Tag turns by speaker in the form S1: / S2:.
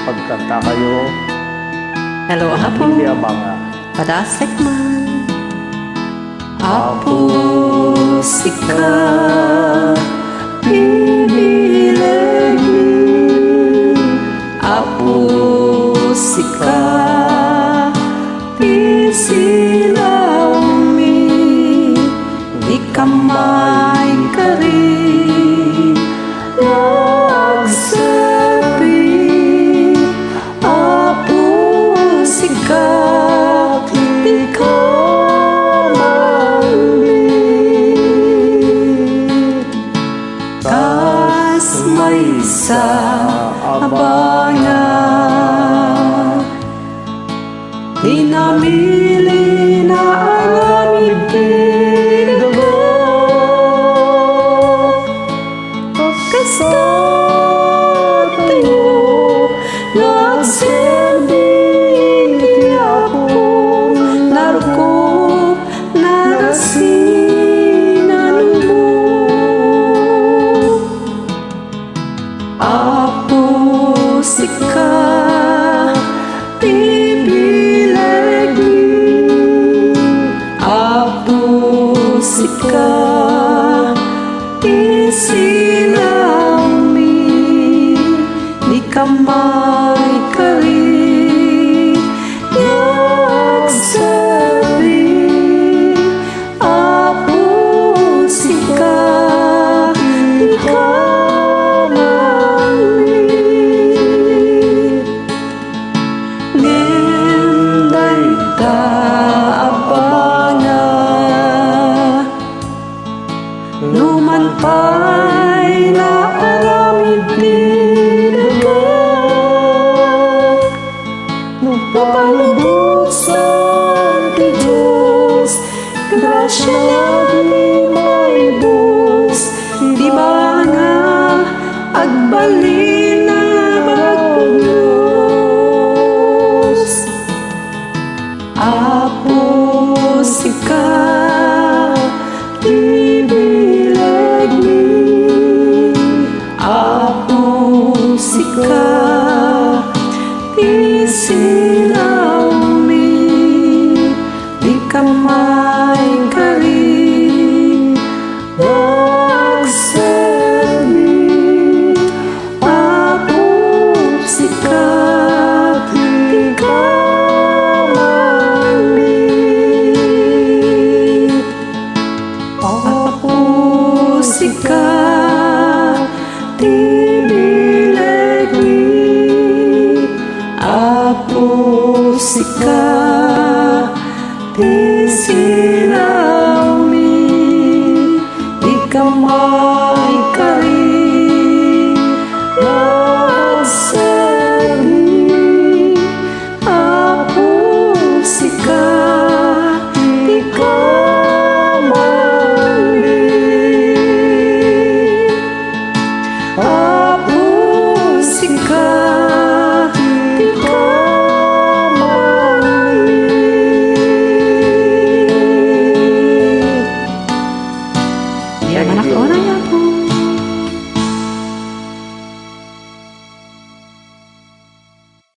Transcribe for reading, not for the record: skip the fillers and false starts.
S1: pagkanta kayo.
S2: Hello, Apo.
S1: Hindi abanga.
S2: Padasek man. Apo, sika, bibileg mi. Apo, sika, pisilaw mi. Di kamay kari, nagsabi. Apo, sika, di kamay kas may sa abangan. Di namili na alamig kinaga. Kastatin mo nagsending ti Apo. Naruko narasinan mo. Apo, sika, bibileg mi. Apo, sika, isilaw mi. Di kamay kari, nagsabi. Apo, sika, di kamay ngenday ta abangan. Numanpay na aramid tinaga. Napalubog sa ti Diyos, grasya lagi may bus. Di ba nga agbalin na magpunyos. Apo, sika, bibileg mi. Apo, sika, isilaw mi. Di kamay kari, nagsabi. Apo, sika, di kamay mi. Apo, sika,